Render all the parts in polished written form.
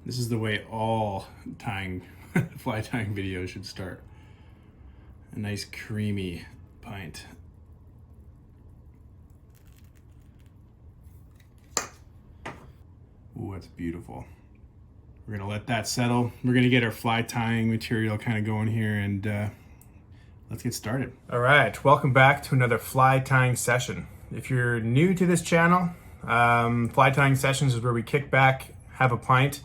This is the way all tying, fly tying videos should start. A nice creamy pint. Ooh, that's beautiful. We're gonna let that settle. We're gonna get our fly tying material kind of going here, and let's get started. All right, welcome back to another fly tying session. If you're new to this channel, fly tying sessions is where we kick back, have a pint,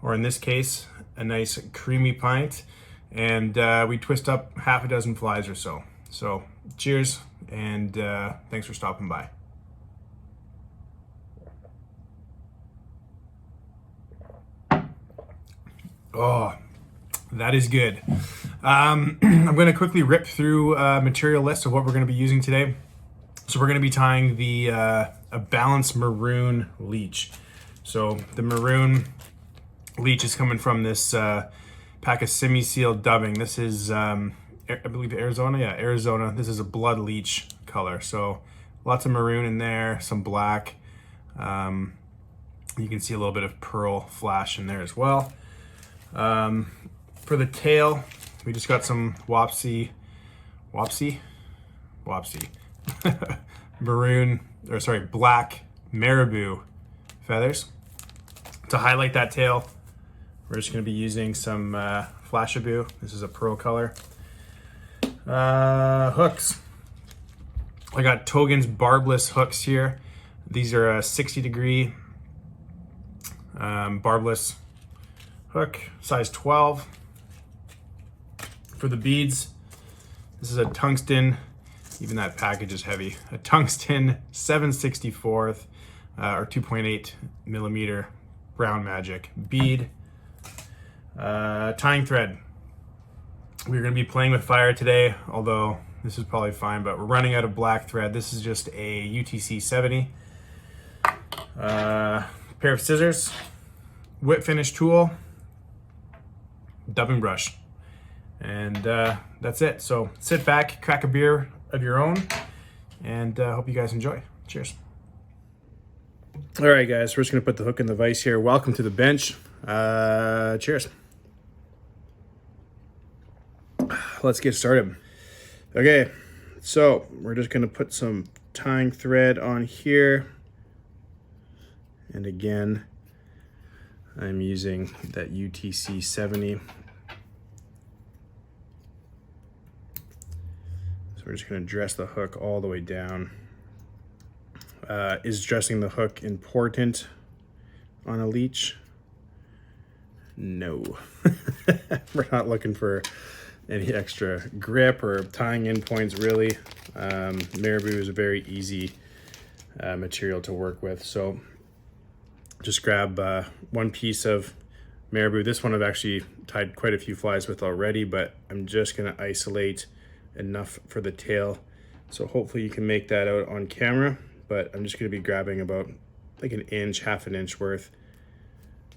or in this case, a nice creamy pint, and we twist up half a dozen flies or so. So cheers, and thanks for stopping by. Oh, that is good. I'm going to quickly rip through a material list of what we're going to be using today. So we're going to be tying the a balanced maroon leech. So the maroon leech is coming from this pack of semi-sealed dubbing. This is, I believe, Arizona. Yeah, Arizona. This is a blood leech color. So lots of maroon in there, some black. You can see a little bit of pearl flash in there as well. For the tail, we just got some wapsi maroon, or sorry, black marabou feathers. To highlight that tail, we're just going to be using some flashabou. This is a pearl color. Hooks. I got Togen's Barbless hooks here. These are a 60-degree Barbless hook, size 12. For the beads, this is a tungsten, even that package is heavy, a tungsten 7/64 or 2.8 millimeter brown magic bead. Tying thread. We're going to be playing with fire today, although this is probably fine, but we're running out of black thread. This is just a UTC 70. Pair of scissors, whip finish tool, dubbing brush, and that's it. So sit back, crack a beer of your own, and hope you guys enjoy. Cheers. All right, guys, we're just gonna put the hook in the vise here. Welcome to the bench. Cheers. Let's get started. Okay, so we're just gonna put some tying thread on here, and again, I'm using that UTC 70. So we're just going to dress the hook all the way down. Is dressing the hook important on a leech? No. We're not looking for any extra grip or tying in points, really. Marabou is a very easy material to work with. So just grab one piece of marabou. This one I've actually tied quite a few flies with already, but I'm just gonna isolate enough for the tail. So hopefully you can make that out on camera, but I'm just gonna be grabbing about like an inch, half an inch worth,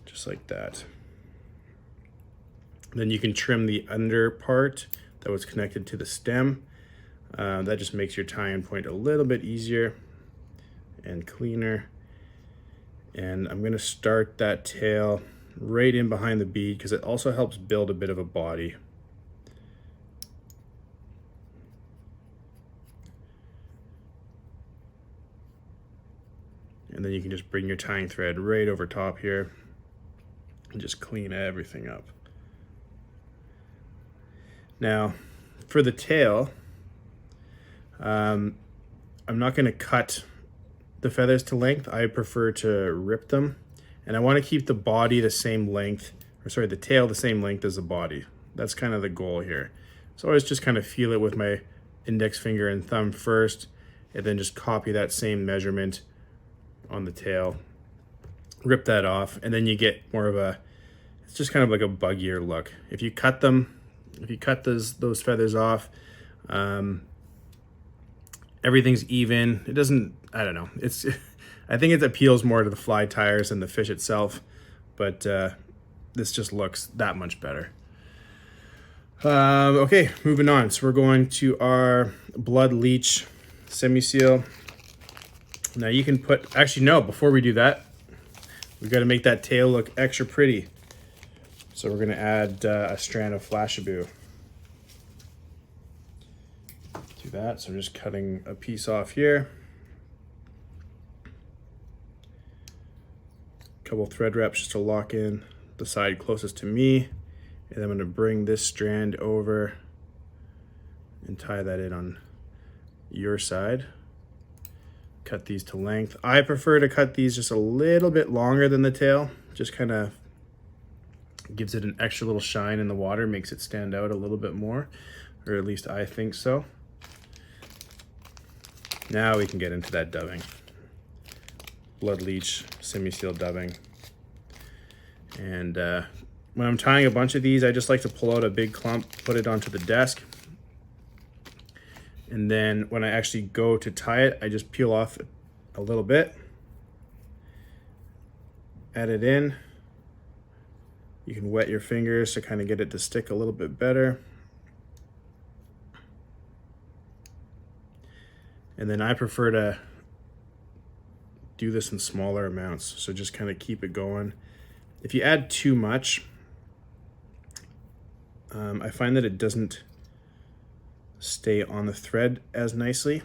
just like that. Then you can trim the under part that was connected to the stem. That just makes your tie-in point a little bit easier and cleaner. And I'm going to start that tail right in behind the bead because it also helps build a bit of a body. And then you can just bring your tying thread right over top here and just clean everything up. Now, for the tail, I'm not going to cut the feathers to length. I prefer to rip them, and I want to keep the body the same length, or sorry, the tail the same length as the body. That's kind of the goal here. So I always just kind of feel it with my index finger and thumb first, and then just copy that same measurement on the tail, rip that off, and then you get more of a, it's just kind of like a buggier look. If you cut them, if you cut those feathers off, everything's even. It doesn't, I don't know. It's, I think it appeals more to the fly tires than the fish itself, but this just looks that much better. Okay, moving on. So we're going to our blood leech semi-seal. Now you can put, actually no, before we do that, we got to make that tail look extra pretty. So we're gonna add a strand of flashabou to that. So I'm just cutting a piece off here. Couple thread wraps just to lock in the side closest to me. And I'm gonna bring this strand over and tie that in on your side. Cut these to length. I prefer to cut these just a little bit longer than the tail. Just kind of gives it an extra little shine in the water, makes it stand out a little bit more, or at least I think so. Now we can get into that dubbing. Blood leech, semi-sealed dubbing. And when I'm tying a bunch of these, I just like to pull out a big clump, put it onto the desk. And then when I actually go to tie it, I just peel off a little bit, add it in. You can wet your fingers to kind of get it to stick a little bit better. And then I prefer to do this in smaller amounts. So just kind of keep it going. If you add too much, I find that it doesn't stay on the thread as nicely.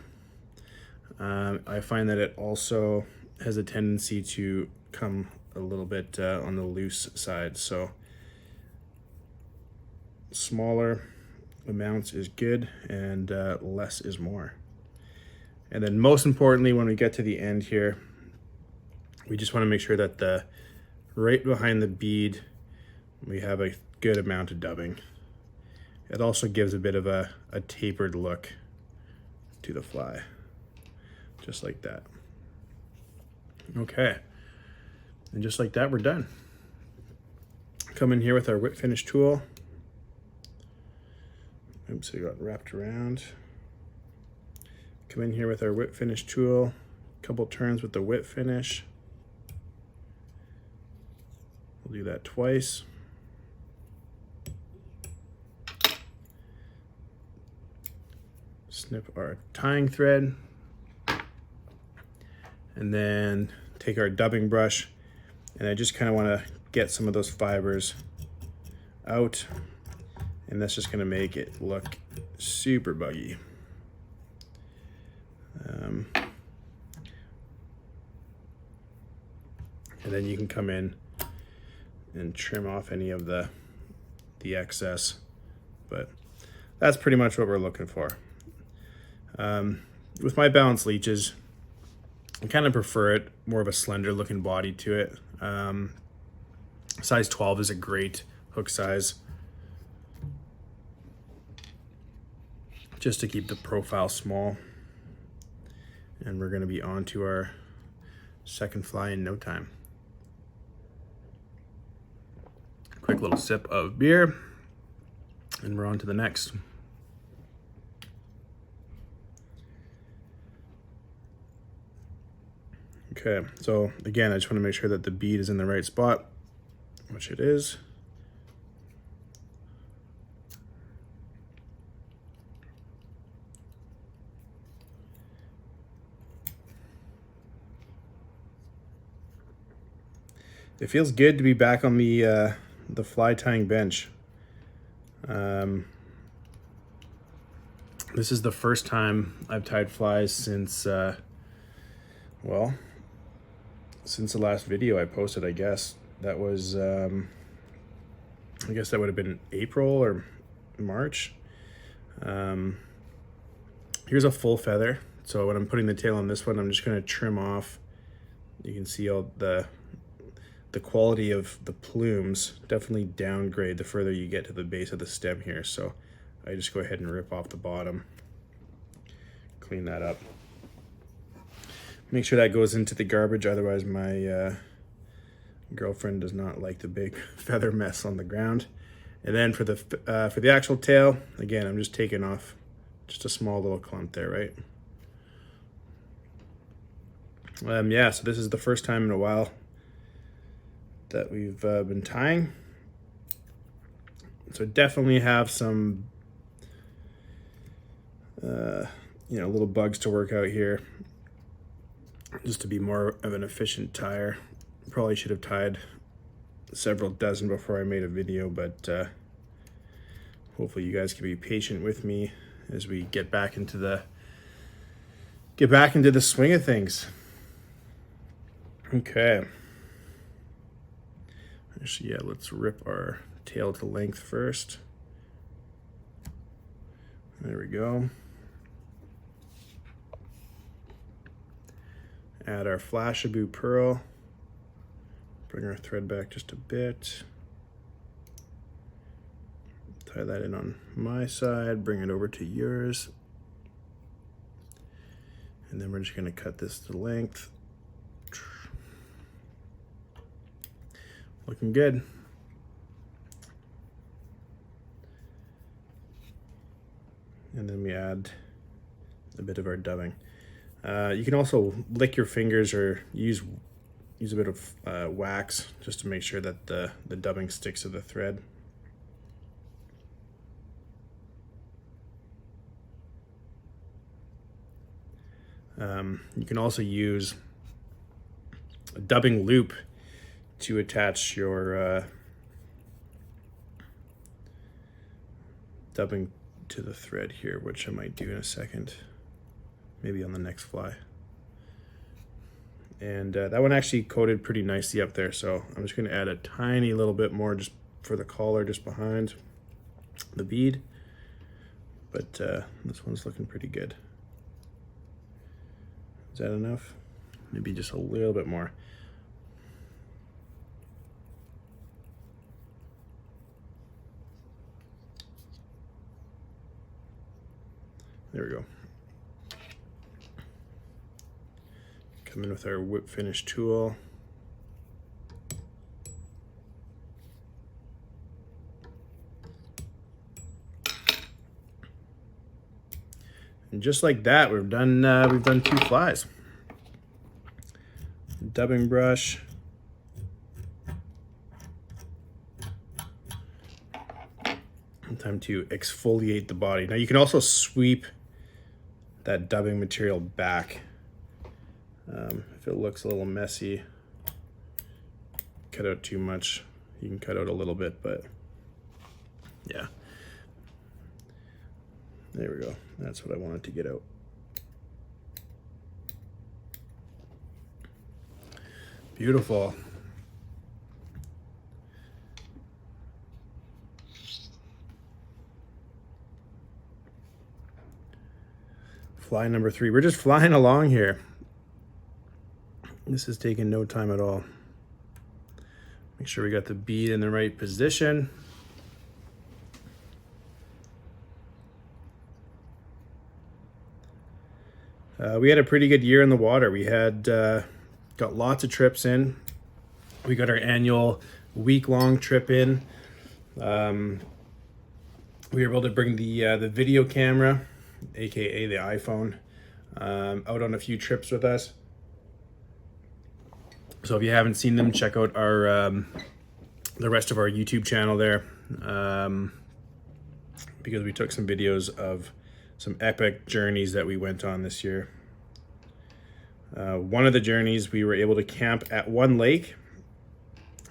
I find that it also has a tendency to come a little bit on the loose side. So smaller amounts is good, and less is more. And then most importantly, when we get to the end here, we just want to make sure that right behind the bead, we have a good amount of dubbing. It also gives a bit of a tapered look to the fly, just like that. Okay, and just like that, we're done. Come in here with our whip finish tool. Oops, it got wrapped around. Come in here with our whip finish tool, couple turns with the whip finish. We'll do that twice. Snip our tying thread, and then take our dubbing brush, and I just kind of want to get some of those fibers out, and that's just going to make it look super buggy. And then you can come in and trim off any of the excess, but that's pretty much what we're looking for. With my balanced leeches, I kind of prefer it more of a slender looking body to it. Size 12 is a great hook size, just to keep the profile small. And we're going to be on to our second fly in no time. Quick little sip of beer, and we're on to the next. Okay, so again, I just want to make sure that the bead is in the right spot, which it is. It feels good to be back on the fly tying bench. This is the first time I've tied flies since, well, since the last video I posted, I guess. That was, I guess that would have been April or March. Here's a full feather. So when I'm putting the tail on this one, I'm just going to trim off. You can see all the quality of the plumes definitely downgrade the further you get to the base of the stem here. So I just go ahead and rip off the bottom, clean that up. Make sure that goes into the garbage, otherwise my girlfriend does not like the big feather mess on the ground. And then for the actual tail, again, I'm just taking off just a small little clump there, right? Yeah, so this is the first time in a while that we've been tying. So definitely have some, little bugs to work out here, just to be more of an efficient tyer. Probably should have tied several dozen before I made a video, but hopefully you guys can be patient with me as we get back into the swing of things. Okay. Actually, yeah, let's rip our tail to length first. There we go. Add our flashabou pearl. Bring our thread back just a bit. Tie that in on my side, bring it over to yours. And then we're just going to cut this to length. Looking good. And then we add a bit of our dubbing. You can also lick your fingers or use a bit of wax just to make sure that the dubbing sticks to the thread. You can also use a dubbing loop to attach your dubbing to the thread here, which I might do in a second, maybe on the next fly. And that one actually coated pretty nicely up there, so I'm just going to add a tiny little bit more just for the collar just behind the bead, but this one's looking pretty good. Is that enough? Maybe just a little bit more. There we go. Come in with our whip finish tool. And just like that, we've done 2 flies. Dubbing brush. Time to exfoliate the body. Now you can also sweep that dubbing material back. If it looks a little messy, cut out too much, you can cut out a little bit, but yeah. There we go. That's what I wanted to get out. Beautiful. Fly number 3. We're just flying along here. This is taking no time at all. Make sure we got the bead in the right position. We had a pretty good year in the water. We had got lots of trips in. We got our annual week-long trip in. We were able to bring the video camera, aka the iPhone, out on a few trips with us. So if you haven't seen them, check out our the rest of our YouTube channel there, because we took some videos of some epic journeys that we went on this year. One of the journeys, we were able to camp at one lake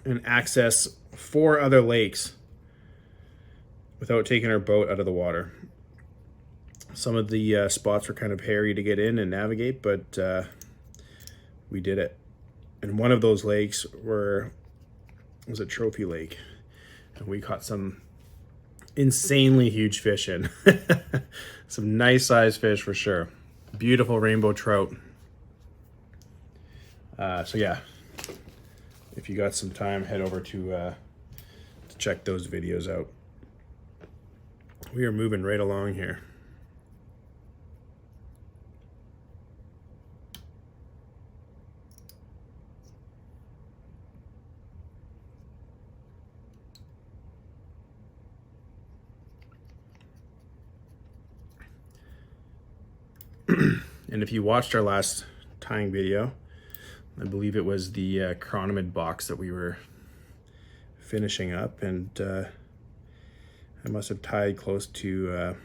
and access 4 other lakes without taking our boat out of the water. Some of the spots were kind of hairy to get in and navigate, but we did it. And one of those lakes was a trophy lake, and we caught some insanely huge fish in. Some nice sized fish for sure. Beautiful rainbow trout. So yeah, if you got some time, head over to check those videos out. We are moving right along here. And if you watched our last tying video, I believe it was the chronomid box that we were finishing up, and I must have tied close to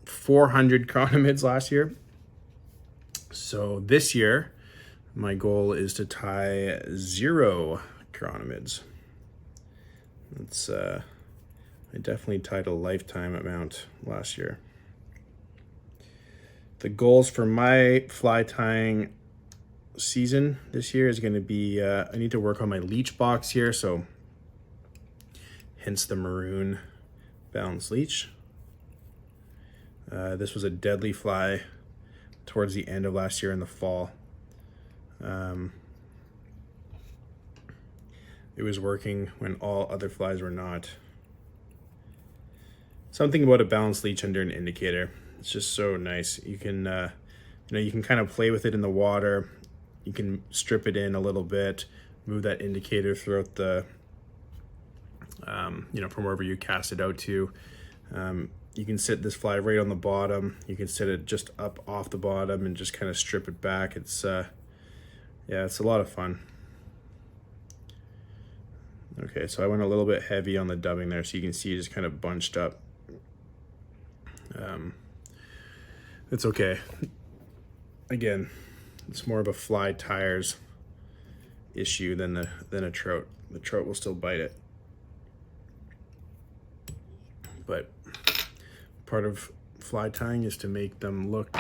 400 chronomids last year. So this year, my goal is to tie 0 chronomids. It's I definitely tied a lifetime amount last year. The goals for my fly tying season this year is going to be I need to work on my Leech box here, so hence the Maroon balanced Leech. This was a deadly fly towards the end of last year in the fall. It was working when all other flies were not. Something about a balanced Leech under an indicator. It's just so nice. You can, you can kind of play with it in the water. You can strip it in a little bit, move that indicator throughout the, from wherever you cast it out to. You can sit this fly right on the bottom. You can sit it just up off the bottom and just kind of strip it back. It's, yeah, it's a lot of fun. Okay, so I went a little bit heavy on the dubbing there, so you can see it just kind of bunched up. It's okay. Again, it's more of a fly tires issue than a trout. The trout will still bite it. But part of fly tying is to make them look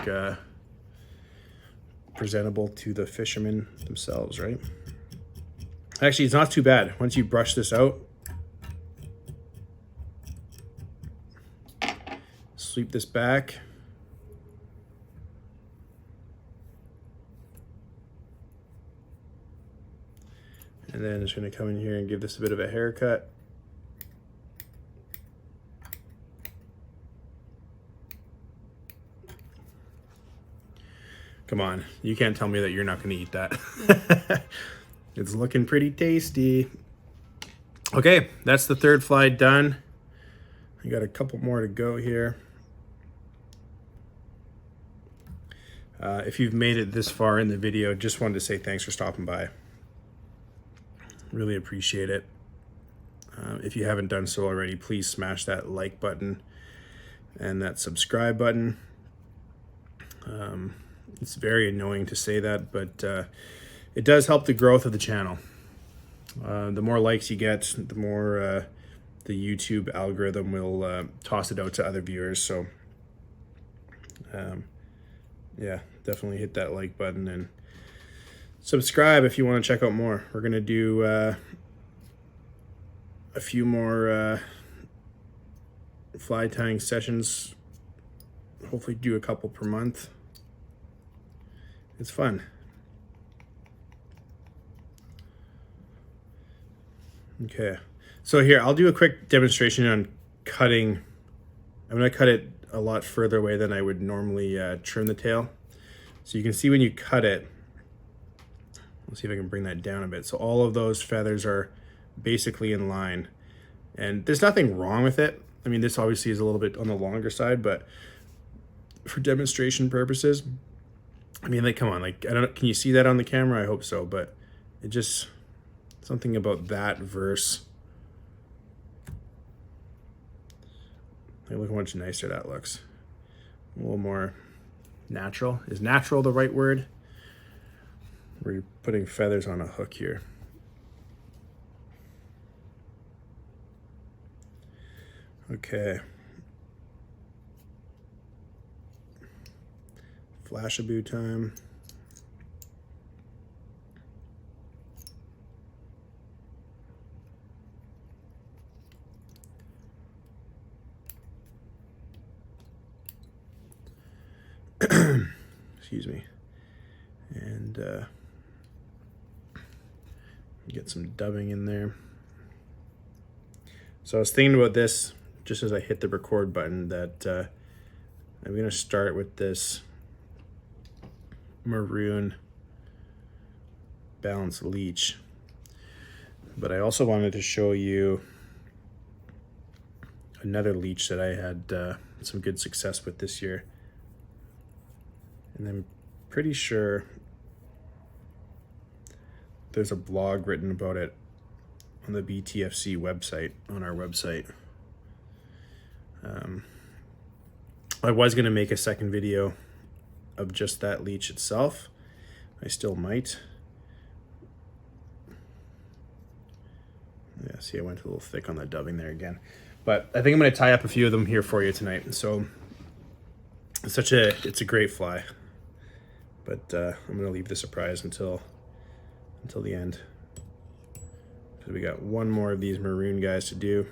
presentable to the fishermen themselves, right? Actually, it's not too bad. Once you brush this out, sweep this back. And then just gonna come in here and give this a bit of a haircut. Come on, you can't tell me that you're not gonna eat that. It's looking pretty tasty. Okay, that's the third fly done. I got a couple more to go here. If you've made it this far in the video, just wanted to say thanks for stopping by. Really appreciate it. If you haven't done so already, please smash that like button and that subscribe button. It's very annoying to say that, but it does help the growth of the channel. The more likes you get, the more the YouTube algorithm will toss it out to other viewers. So yeah, definitely hit that like button and subscribe if you want to check out more. We're gonna do a few more fly tying sessions. Hopefully do a couple per month. It's fun. Okay, so here I'll do a quick demonstration on cutting. I'm gonna cut it a lot further away than I would normally trim the tail. So you can see when you cut it, let's see if I can bring that down a bit. So all of those feathers are basically in line, and there's nothing wrong with it. I mean, this obviously is a little bit on the longer side, but for demonstration purposes, I mean, like, come on, like, I don't know, can you see that on the camera? I hope so, but it just, something about that verse. Like, look how much nicer that looks. A little more natural. Is natural the right word? We're putting feathers on a hook here. Okay. Flashabou time. Excuse me. And get some dubbing in there. So I was thinking about this just as I hit the record button, that I'm gonna start with this Maroon balanced Leech, but I also wanted to show you another Leech that I had some good success with this year, and I'm pretty sure there's a blog written about it on the BTFC website, on our website. I was going to make a second video of just that Leech itself. I still might. Yeah, see, I went a little thick on that dubbing there again. But I think I'm going to tie up a few of them here for you tonight. So it's a great fly. But I'm going to leave the surprise until the end. So we got one more of these maroon guys to do.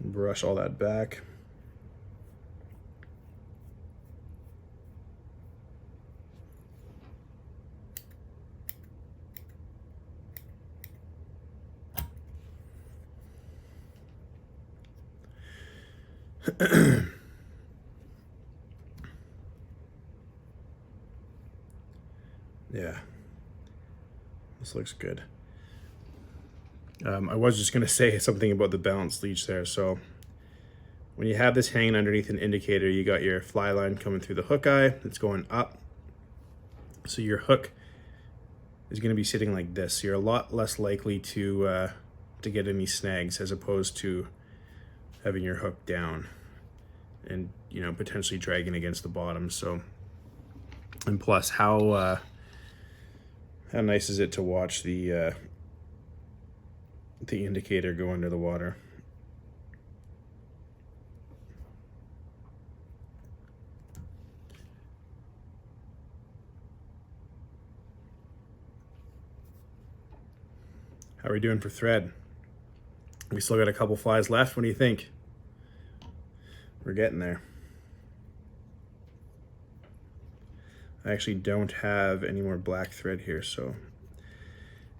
Brush all that back. Yeah, this looks good. I was just going to say something about the balanced leech there. So when you have this hanging underneath an indicator, you got your fly line coming through the hook eye. It's going up. So your hook is going to be sitting like this. So you're a lot less likely to get any snags as opposed to having your hook down and, you know, potentially dragging against the bottom. So, and plus, how nice is it to watch the indicator go under the water? How are we doing for thread? We still got a couple flies left. What do you think? We're getting there. I actually don't have any more black thread here, so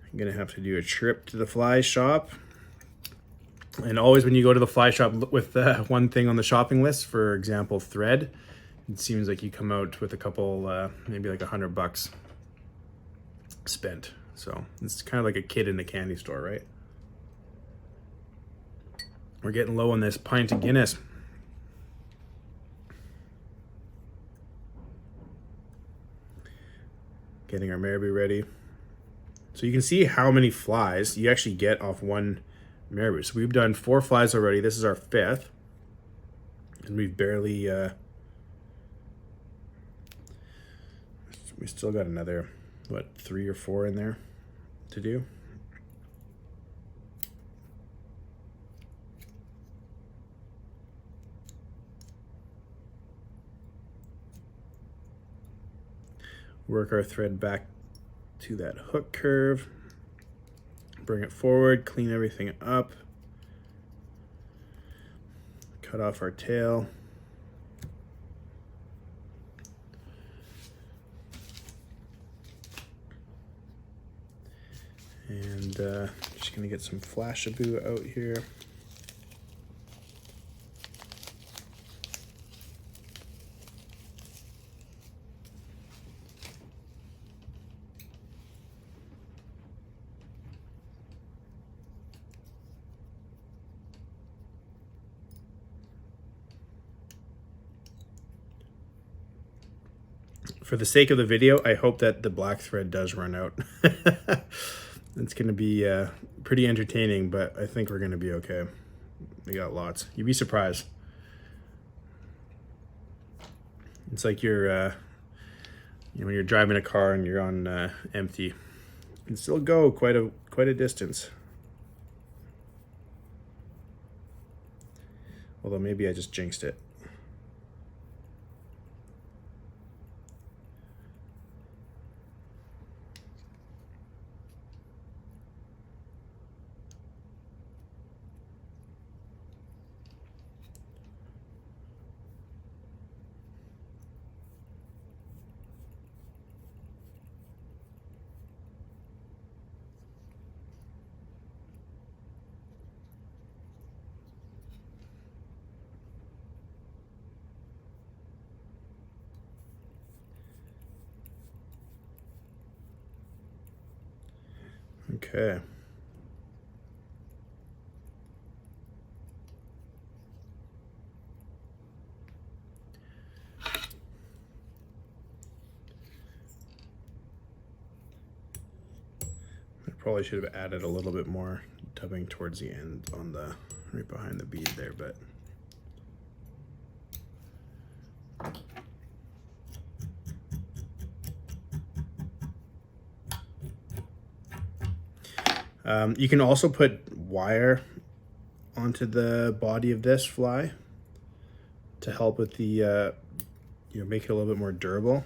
I'm gonna have to do a trip to the fly shop. And always when you go to the fly shop with one thing on the shopping list, for example, thread, it seems like you come out with a couple, maybe like $100 spent. So it's kind of like a kid in the candy store, right? We're getting low on this pint of Guinness. Getting our marabou ready. So you can see how many flies you actually get off one marabou. So we've done 4 flies already. This is our 5th. And we've barely, we still got another, what, 3 or 4 in there to do. Work our thread back to that hook curve, bring it forward, clean everything up, cut off our tail. And just gonna get some flashabou out here. For the sake of the video, I hope that the black thread does run out. It's going to be pretty entertaining, but I think we're going to be okay. We got lots. You'd be surprised. It's like you're, you know, when you're driving a car and you're on empty, you can still go quite a distance. Although maybe I just jinxed it. Okay. I probably should have added a little bit more dubbing towards the end on the, right behind the bead there, but you can also put wire onto the body of this fly to help with the, you know, make it a little bit more durable.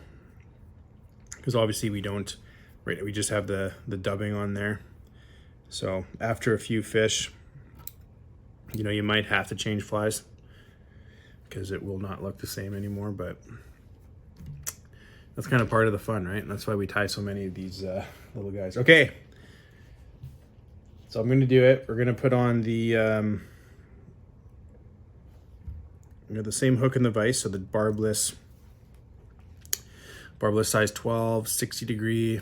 Because obviously we don't, right, we just have the dubbing on there. So after a few fish, you know, you might have to change flies because it will not look the same anymore, but that's kind of part of the fun, right? And that's why we tie so many of these little guys. Okay. So I'm going to do it. We're going to put on the, you know, the same hook in the vise. So the Barbless size 12, 60 degree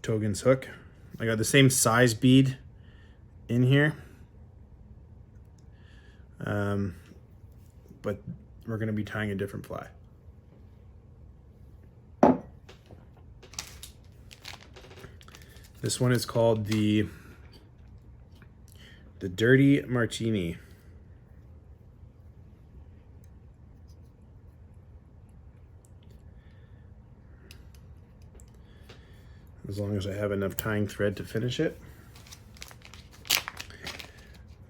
Togen's hook. I got the same size bead in here. But we're going to be tying a different fly. This one is called the Dirty Martini. As long as I have enough tying thread to finish it.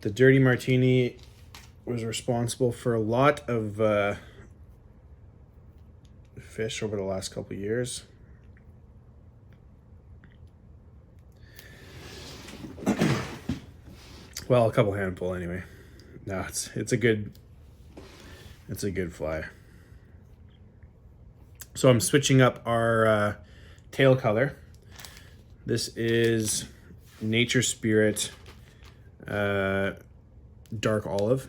The Dirty Martini was responsible for a lot of fish over the last couple of years. Well, a couple handful anyway. No, it's a good fly. So I'm switching up our tail color. This is Nature Spirit dark olive.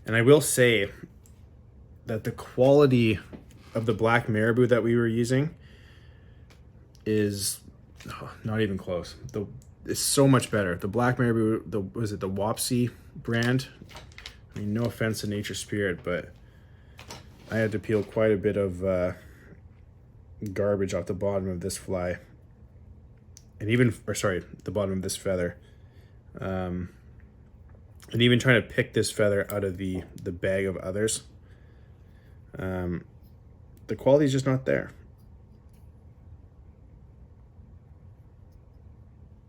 And I will say that the quality of the black marabou that we were using is not even close. It's so much better. The black marabou, was it the Wapsi brand? I mean, no offense to Nature Spirit, but I had to peel quite a bit of garbage off the bottom of this fly, and even, or sorry, the bottom of this feather, and even trying to pick this feather out of the bag of others. The quality is just not there.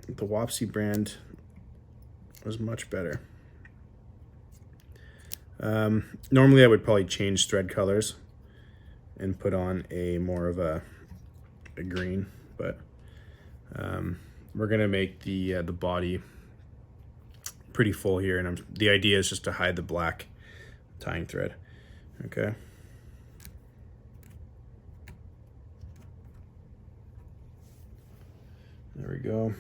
The Wapsi brand was much better. Normally I would probably change thread colors and put on a more of a green, but we're gonna make the body pretty full here, and the idea is just to hide the black tying thread. Okay. There we go.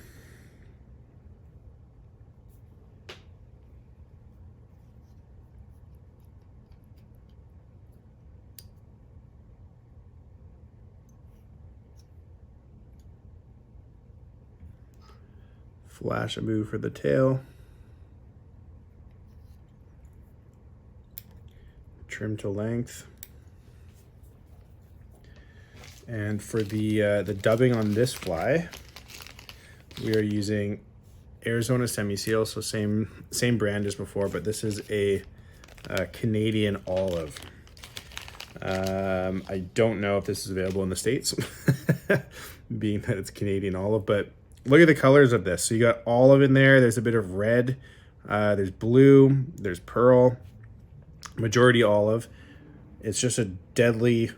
Flashabou for the tail. Trim to length. And for the dubbing on this fly, we are using Arizona Semi-Seal, so same brand as before, but this is a Canadian olive. I don't know if this is available in the States, being that it's Canadian olive, but look at the colors of this. So you got olive in there, there's a bit of red, there's blue, there's pearl, majority olive. It's just a deadly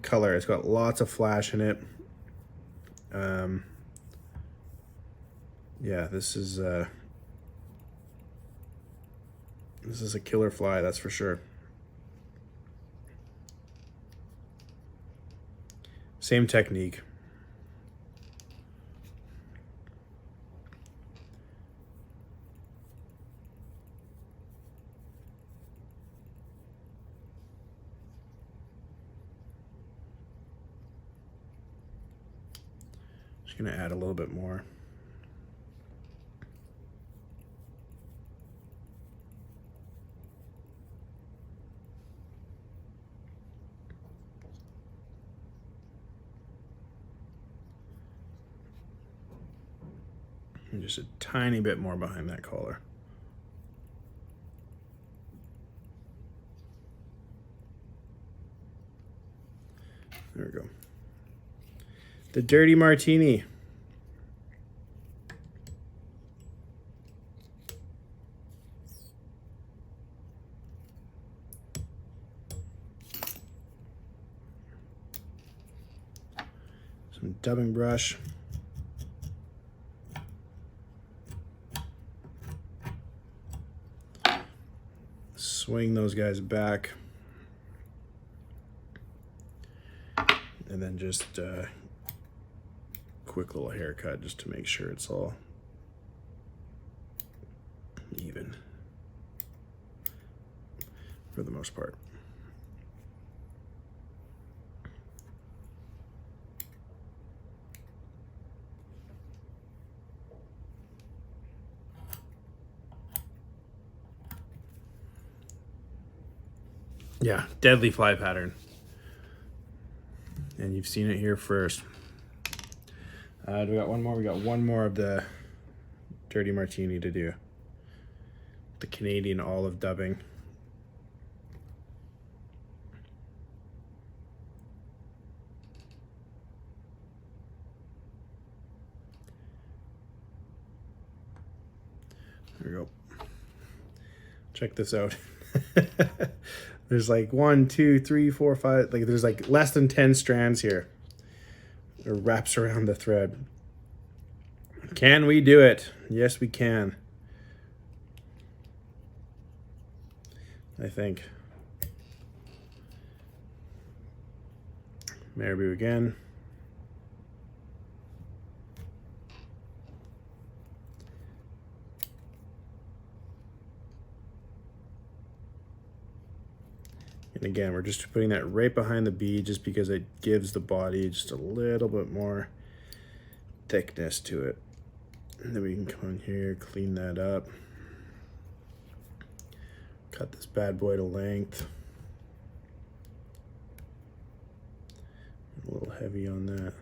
color. It's got lots of flash in it. Yeah, this is a killer fly, that's for sure. Same technique. Just gonna add a little bit more. And just a tiny bit more behind that collar. There we go. The dirty martini. Some dubbing brush. Swing those guys back. And then just quick little haircut just to make sure it's all even for the most part. Yeah, deadly fly pattern. And you've seen it here first. Do we got one more? We got one more of the dirty martini to do. The Canadian olive dubbing. There we go. Check this out. There's like 1, 2, 3, 4, 5, like there's like less than 10 strands here. It wraps around the thread. Can we do it? Yes, we can. I think. Marabou again. And again, we're just putting that right behind the bead just because it gives the body just a little bit more thickness to it. And then we can come in here, clean that up. Cut this bad boy to length. A little heavy on that.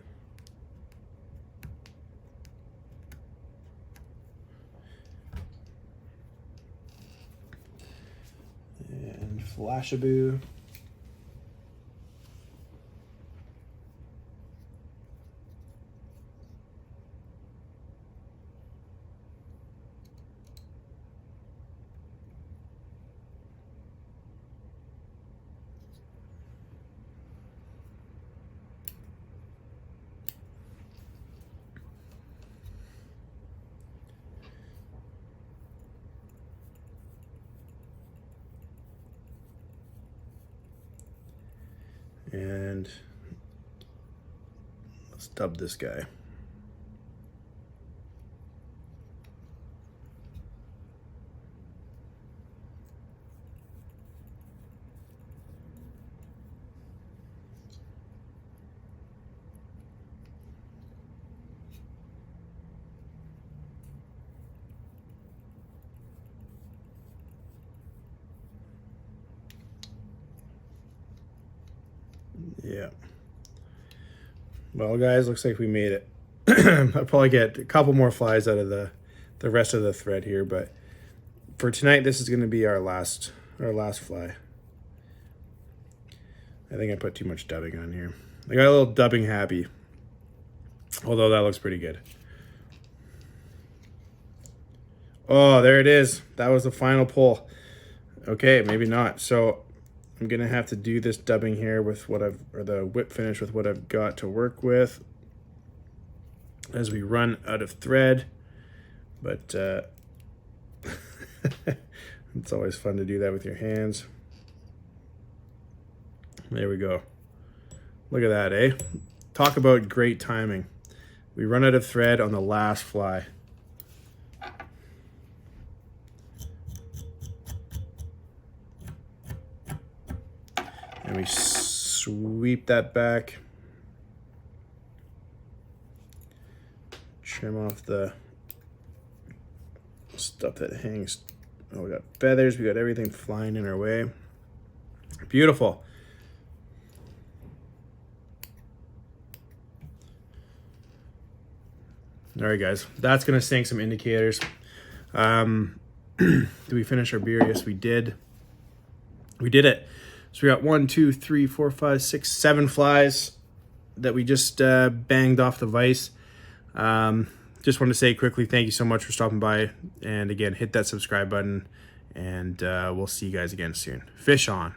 And flashabou. And let's dub this guy. Yeah. Well, guys, looks like we made it. I'll probably get a couple more flies out of the rest of the thread here, but for tonight, this is going to be our last fly. I think I put too much dubbing on here. I got a little dubbing happy, although that looks pretty good. Oh, there it is. That was the final pull. Okay, maybe not. So I'm gonna have to do this dubbing here with what the whip finish with what I've got to work with as we run out of thread. But it's always fun to do that with your hands. There we go. Look at that, eh? Talk about great timing. We run out of thread on the last fly. And we sweep that back. Trim off the stuff that hangs. Oh, we got feathers. We got everything flying in our way. Beautiful. All right, guys, that's gonna sink some indicators. Did we finish our beer? Yes, we did. We did it. So we got 1, 2, 3, 4, 5, 6, 7 flies that we just banged off the vise. Just want to say quickly, thank you so much for stopping by. And again, hit that subscribe button, and we'll see you guys again soon. Fish on.